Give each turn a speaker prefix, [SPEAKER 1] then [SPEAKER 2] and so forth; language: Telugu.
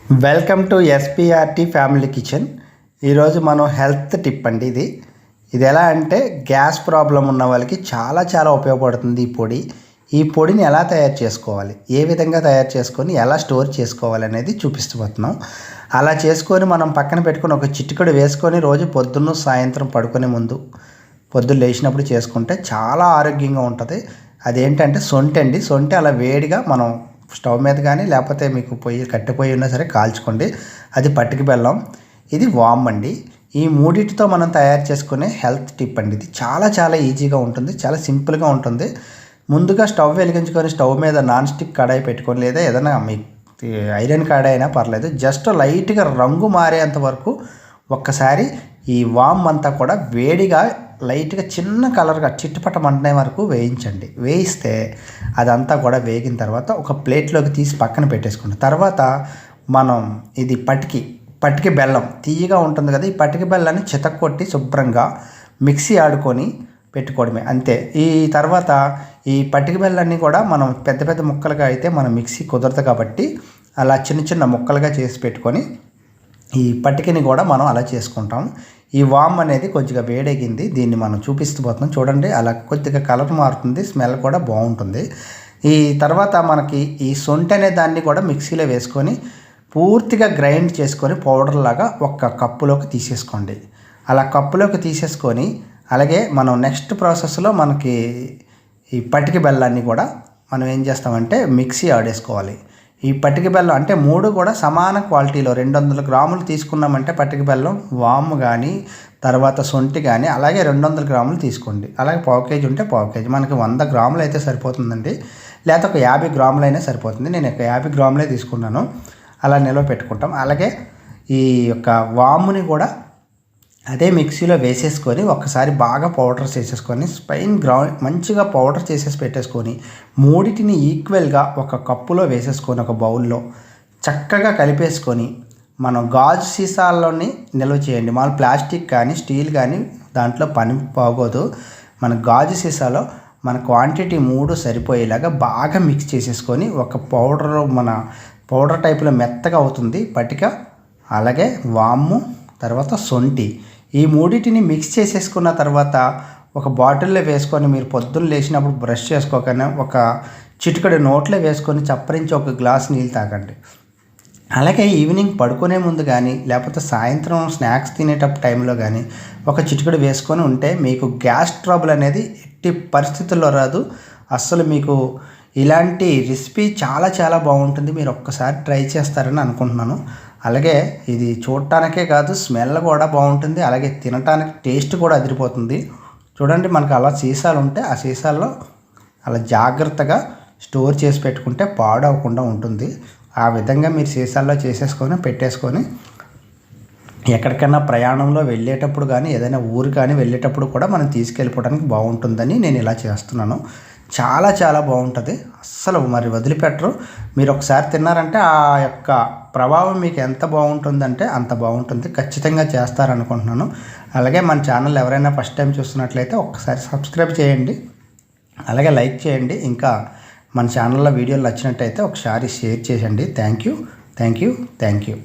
[SPEAKER 1] Welcome to SPRT family kitchen. ఈరోజు మనం హెల్త్ టిప్ అండి. ఇది ఎలా అంటే గ్యాస్ ప్రాబ్లం ఉన్న వాళ్ళకి చాలా ఉపయోగపడుతుంది ఈ పొడిని ఎలా తయారు చేసుకోవాలి, ఏ విధంగా తయారు చేసుకొని ఎలా స్టోర్ చేసుకోవాలి అనేది చూపిస్తున్నాం. అలా చేసుకొని మనం పక్కన పెట్టుకొని ఒక చిటికెడు వేసుకొని రోజు పొద్దున్న సాయంత్రం పడుకునే ముందు పొద్దున్న లేచినప్పుడు చేసుకుంటే చాలా ఆరోగ్యంగా ఉంటుంది. అదేంటంటే సొంఠి అండి. సొంఠి అలా వేడిగా మనం స్టవ్ మీద కానీ లేకపోతే మీకు కట్టె పొయ్యి ఉన్నా సరే కాల్చుకోండి. అది పటిక బెల్లం, ఇది వామ్ అండి. ఈ మూడింటితో మనం తయారు చేసుకునే హెల్త్ టిప్ అండి. ఇది చాలా ఈజీగా ఉంటుంది, చాలా సింపుల్గా ఉంటుంది. ముందుగా స్టవ్ వెలిగించుకొని స్టవ్ మీద నాన్ స్టిక్ కడాయి పెట్టుకొని, లేదా ఏదైనా మీ ఐరన్ కడాయి అయినా పర్లేదు, జస్ట్ లైట్గా రంగు మారేంత వరకు ఒక్కసారి ఈ వామ్ అంతా కూడా వేడిగా లైట్గా చిన్న కలర్గా చిట్టుపట్టమంటే వరకు వేయించండి. వేయిస్తే అదంతా కూడా వేగిన తర్వాత ఒక ప్లేట్లోకి తీసి పక్కన పెట్టేసుకోండి. తర్వాత మనం ఇది పటికి బెల్లం తీయగా ఉంటుంది కదా, ఈ పటిక బెల్లాన్ని చితక్కొట్టి శుభ్రంగా మిక్సీ ఆడుకొని పెట్టుకోవడమే, అంతే. ఈ తర్వాత ఈ పటిక బెల్లాన్ని కూడా మనం పెద్ద ముక్కలుగా అయితే మనం మిక్సీ కుదరదు కాబట్టి అలా చిన్న ముక్కలుగా చేసి పెట్టుకొని ఈ పటికని కూడా మనం అలా చేసుకుంటాం. ఈ వామ్ అనేది కొద్దిగా వేడెగింది, దీన్ని మనం చూపిస్తూ పోతున్నాం చూడండి. అలా కొద్దిగా కలర్ మారుతుంది, స్మెల్ కూడా బాగుంటుంది. ఈ తర్వాత మనకి ఈ సొంఠి అనే దాన్ని కూడా మిక్సీలో వేసుకొని పూర్తిగా గ్రైండ్ చేసుకొని పౌడర్ లాగా ఒక కప్పులోకి తీసేసుకోండి. అలా కప్పులోకి తీసేసుకొని అలాగే మనం నెక్స్ట్ ప్రాసెస్లో మనకి ఈ పటిక బెల్లాన్ని కూడా మనం ఏం చేస్తామంటే మిక్సీ ఆడేసుకోవాలి. ఈ పటిక బెల్లం అంటే 3 కూడా సమాన క్వాలిటీలో 200 గ్రాములు తీసుకున్నామంటే పటిక బెల్లం, వామ్ కానీ తర్వాత సొంఠి కానీ అలాగే 200 గ్రాములు తీసుకోండి. అలాగే పావు కేజీ ఉంటే పావు కేజీ, మనకి 100 గ్రాములు అయితే సరిపోతుందండి. లేకపోతే ఒక 50 గ్రాములు అయినా సరిపోతుంది. నేను ఒక 50 గ్రాములే తీసుకున్నాను. అలా నిల్వ పెట్టుకుంటాం. అలాగే ఈ యొక్క వాముని కూడా అదే మిక్సీలో వేసేసుకొని ఒక్కసారి బాగా పౌడర్ చేసేసుకొని మంచిగా పౌడర్ చేసేసి పెట్టేసుకొని మూడిటిని ఈక్వల్గా ఒక కప్పులో వేసేసుకొని ఒక బౌల్లో చక్కగా కలిపేసుకొని మనం గాజు సీసాల్లోని నిల్వ చేయండి. మన ప్లాస్టిక్ కానీ స్టీల్ కానీ దాంట్లో పని పోగోదు. మన గాజు సీసాలో మన క్వాంటిటీ 3 సరిపోయేలాగా బాగా మిక్స్ చేసేసుకొని ఒక మన పౌడర్ టైప్లో మెత్తగా అవుతుంది పటిక, అలాగే వాము, తర్వాత సొంఠి. ఈ మూడింటిని మిక్స్ చేసేసుకున్న తర్వాత ఒక బాటిల్లో వేసుకొని మీరు పొద్దున్న లేచినప్పుడు బ్రష్ చేసుకోకనే ఒక చిటికెడు నోట్లో వేసుకొని చప్పరించి ఒక గ్లాస్ నీళ్ళు తాగండి. అలాగే ఈవినింగ్ పడుకునే ముందు కానీ లేకపోతే సాయంత్రం స్నాక్స్ తినేటప్పుడు టైంలో కానీ ఒక చిటికెడు వేసుకొని ఉంటే మీకు గ్యాస్ ట్రబుల్ అనేది ఎట్టి పరిస్థితుల్లో రాదు. అస్సలు మీకు ఇలాంటి రెసిపీ చాలా బాగుంటుంది. మీరు ఒక్కసారి ట్రై చేస్తారని అనుకుంటున్నాను. అలాగే ఇది చూడటానికే కాదు, స్మెల్ కూడా బాగుంటుంది. అలాగే తినటానికి టేస్ట్ కూడా అదిరిపోతుంది. చూడండి, మనకు అలా సీసాలు ఉంటే ఆ సీసాల్లో అలా జాగ్రత్తగా స్టోర్ చేసి పెట్టుకుంటే పాడవకుండా ఉంటుంది. ఆ విధంగా మీరు సీసాల్లో చేసేసుకొని పెట్టేసుకొని ఎక్కడికైనా ప్రయాణంలో వెళ్ళేటప్పుడు కానీ ఏదైనా ఊరు కానీ వెళ్ళేటప్పుడు కూడా మనం తీసుకెళ్ళిపోవడానికి బాగుంటుందని నేను ఇలా చేస్తున్నాను. చాలా బాగుంటుంది. అస్సలు మరి వదిలిపెట్టరు. మీరు ఒకసారి తిన్నారంటే ఆ యొక్క ప్రభావం మీకు ఎంత బాగుంటుందంటే అంత బాగుంటుంది. ఖచ్చితంగా చేస్తారనుకుంటున్నాను. అలాగే మన ఛానల్ ఎవరైనా ఫస్ట్ టైం చూస్తున్నట్లయితే ఒక్కసారి సబ్స్క్రైబ్ చేయండి, అలాగే లైక్ చేయండి. ఇంకా మన ఛానల్లో వీడియోలు నచ్చినట్టయితే ఒకసారి షేర్ చేయండి. Thank you.